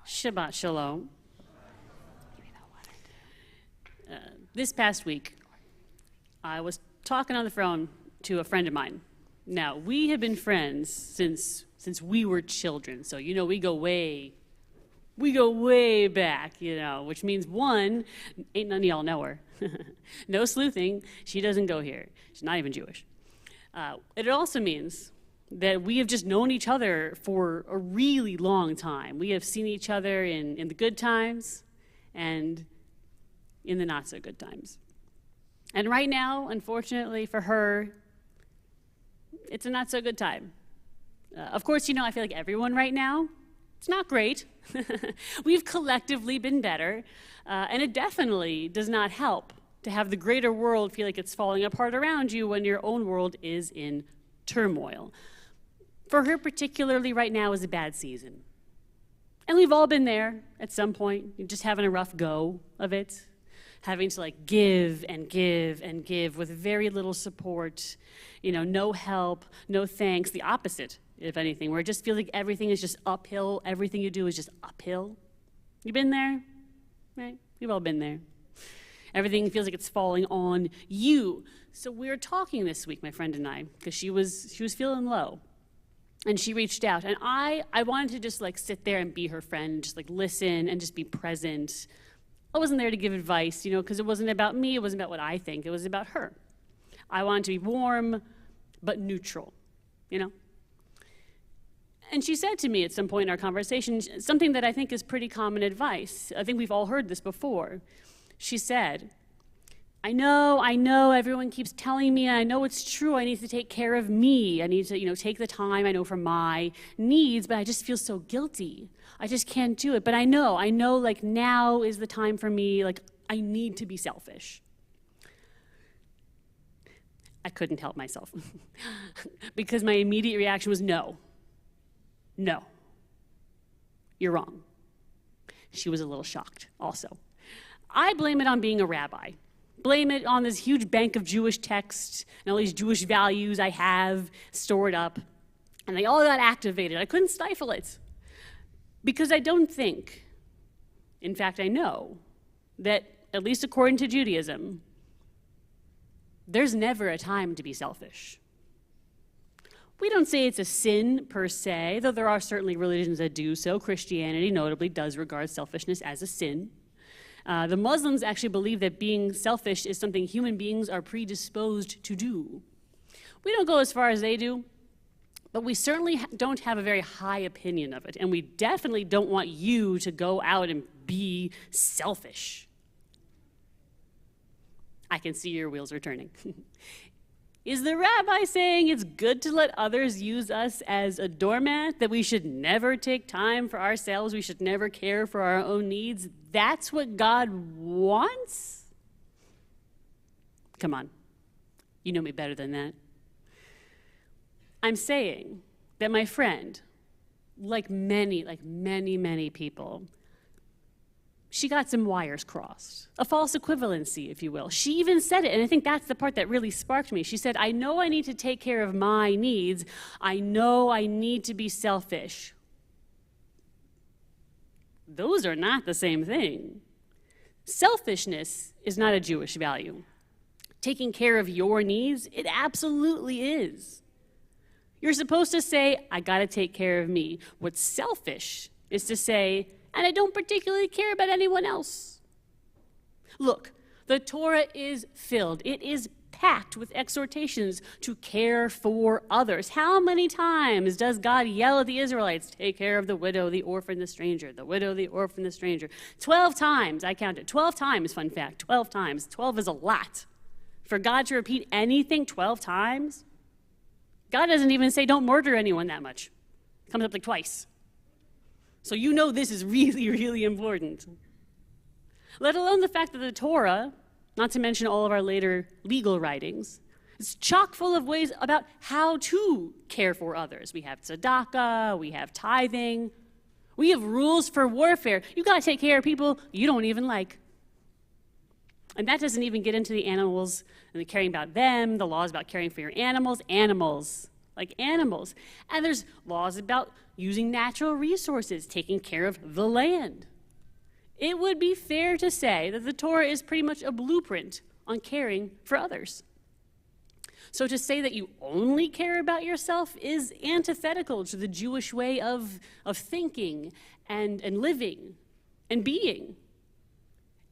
Shabbat Shalom. This past week, I was talking on the phone to a friend of mine. Now, we have been friends since we were children, so we go way back, which means one, ain't none of y'all know her. No sleuthing, she doesn't go here. She's not even Jewish. It also means that we have just known each other for a really long time. We have seen each other in the good times and in the not so good times. And right now, unfortunately for her, it's a not so good time. Of course, I feel like everyone right now, it's not great. We've collectively been better, and it definitely does not help to have the greater world feel like it's falling apart around you when your own world is in turmoil. For her particularly right now is a bad season. And we've all been there at some point, just having a rough go of it, having to give and give and give with very little support, no help, no thanks, the opposite, if anything, where it just feels like everything is just uphill, everything you do is just uphill. You been there? Right? We've all been there. Everything feels like it's falling on you. So we were talking this week, my friend and I, because she was feeling low. And she reached out, and I wanted to just sit there and be her friend, just listen and just be present. I wasn't there to give advice, because it wasn't about me, it wasn't about what I think, it was about her. I wanted to be warm, but neutral, And she said to me at some point in our conversation, something that I think is pretty common advice. I think we've all heard this before. She said, I know, everyone keeps telling me, and I know it's true, I need to take care of me. I need to, take the time, I know, for my needs, but I just feel so guilty. I just can't do it. But I know, now is the time for me, I need to be selfish. I couldn't help myself because my immediate reaction was no, you're wrong. She was a little shocked also. I blame it on being a rabbi. Blame it on this huge bank of Jewish texts and all these Jewish values I have stored up. And they all got activated. I couldn't stifle it. Because I don't think, in fact I know, that at least according to Judaism, there's never a time to be selfish. We don't say it's a sin per se, though there are certainly religions that do so. Christianity notably does regard selfishness as a sin. The Muslims actually believe that being selfish is something human beings are predisposed to do. We don't go as far as they do, but we certainly don't have a very high opinion of it, and we definitely don't want you to go out and be selfish. I can see your wheels are turning. Is the rabbi saying it's good to let others use us as a doormat, that we should never take time for ourselves, we should never care for our own needs? That's what God wants? Come on, you know me better than that. I'm saying that my friend, like many people, she got some wires crossed, a false equivalency, if you will. She even said it, and I think that's the part that really sparked me. She said, I know I need to take care of my needs. I know I need to be selfish. Those are not the same thing. Selfishness is not a Jewish value. Taking care of your needs, it absolutely is. You're supposed to say, I gotta take care of me. What's selfish is to say, and I don't particularly care about anyone else. Look, the Torah is filled. It is packed with exhortations to care for others. How many times does God yell at the Israelites, take care of the widow, the orphan, the stranger, the widow, the orphan, the stranger? 12 times, I counted. 12 times, fun fact, 12 times. 12 is a lot. For God to repeat anything 12 times? God doesn't even say don't murder anyone that much. It comes up twice. So this is really, really important. Let alone the fact that the Torah, not to mention all of our later legal writings, is chock full of ways about how to care for others. We have tzedakah, we have tithing, we have rules for warfare. You gotta take care of people you don't even like. And that doesn't even get into the animals and the caring about them, the laws about caring for your animals. Animals like animals. And there's laws about using natural resources, taking care of the land. It would be fair to say that the Torah is pretty much a blueprint on caring for others. So to say that you only care about yourself is antithetical to the Jewish way of thinking and living and being.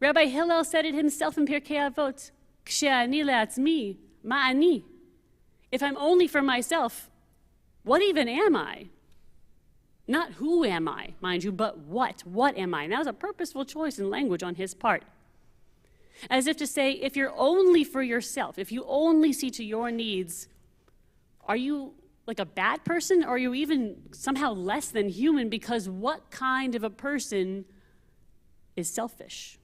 Rabbi Hillel said it himself in Pirkei Avot, K'she'ani le'atzmi, ma'ani. If I'm only for myself, what even am I? Not who am I, mind you, but what? What am I? And that was a purposeful choice in language on his part. As if to say, if you're only for yourself, if you only see to your needs, are you like a bad person, or are you even somehow less than human? Because what kind of a person is selfish?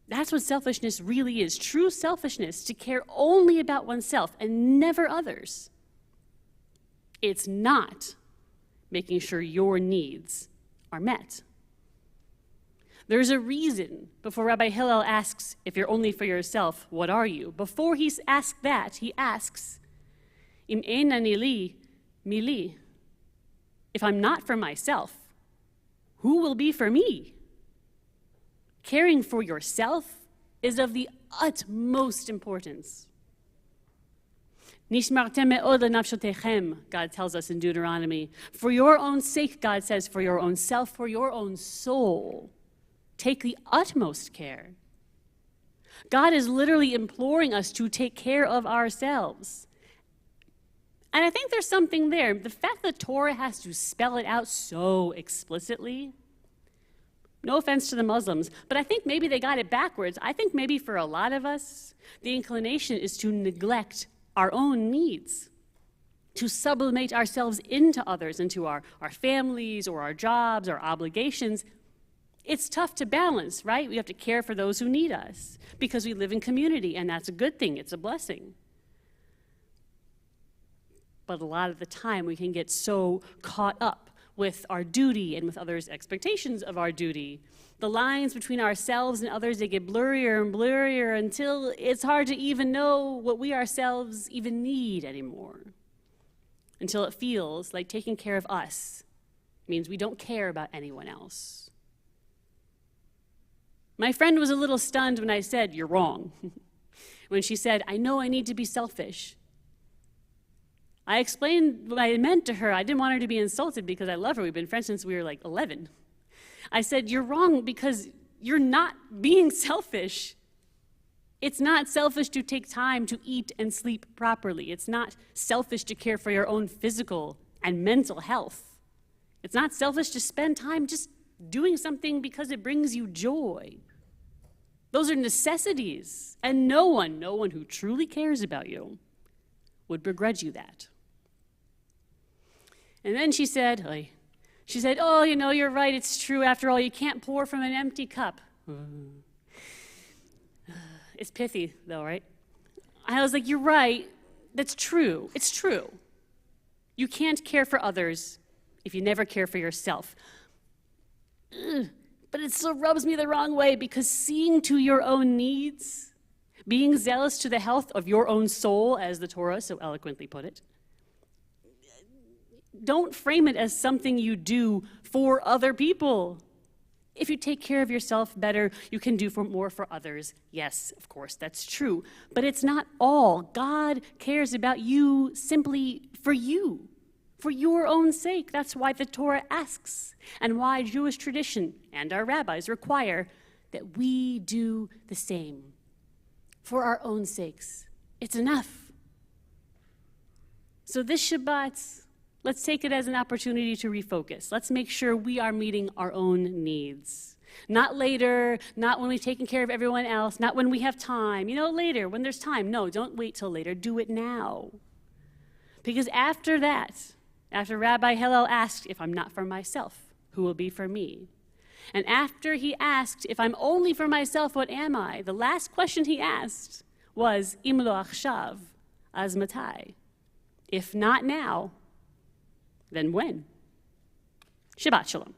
That's what selfishness really is. True selfishness, to care only about oneself and never others. It's not making sure your needs are met. There's a reason before Rabbi Hillel asks, if you're only for yourself, what are you? Before he asks that, he asks, Im einani li, mi li. If I'm not for myself, who will be for me? Caring for yourself is of the utmost importance. Nishmartem me'od lenafshotechem, God tells us in Deuteronomy. For your own sake, God says, for your own self, for your own soul. Take the utmost care. God is literally imploring us to take care of ourselves. And I think there's something there. The fact that Torah has to spell it out so explicitly, no offense to the Muslims, but I think maybe they got it backwards. I think maybe for a lot of us, the inclination is to neglect our own needs, to sublimate ourselves into others, into our families or our jobs, our obligations. It's tough to balance, right? We have to care for those who need us because we live in community, and that's a good thing. It's a blessing. But a lot of the time, we can get so caught up with our duty and with others' expectations of our duty. The lines between ourselves and others, they get blurrier and blurrier until it's hard to even know what we ourselves even need anymore. Until it feels like taking care of us means we don't care about anyone else. My friend was a little stunned when I said, "You're wrong." When she said, "I know I need to be selfish." I explained what I meant to her. I didn't want her to be insulted because I love her. We've been friends since we were like 11. I said, "You're wrong because you're not being selfish. It's not selfish to take time to eat and sleep properly. It's not selfish to care for your own physical and mental health. It's not selfish to spend time just doing something because it brings you joy. Those are necessities, and no one who truly cares about you would begrudge you that." And then she said, "Oh, you're right, it's true. After all, you can't pour from an empty cup." It's pithy, though, right? I was like, "You're right. That's true. It's true. You can't care for others if you never care for yourself." But it still rubs me the wrong way because seeing to your own needs, being zealous to the health of your own soul, as the Torah so eloquently put it, don't frame it as something you do for other people. If you take care of yourself better, you can do more for others. Yes, of course, that's true. But it's not all. God cares about you simply for you, for your own sake. That's why the Torah asks, and why Jewish tradition and our rabbis require that we do the same. For our own sakes. It's enough. So this Shabbat, let's take it as an opportunity to refocus. Let's make sure we are meeting our own needs. Not later, not when we've taken care of everyone else, not when we have time. Later, when there's time. No, don't wait till later. Do it now. Because after that, after Rabbi Hillel asked, if I'm not for myself, who will be for me? And after he asked, if I'm only for myself, what am I? The last question he asked was, Im lo achshav, az matai? If not now, then when? Shabbat shalom.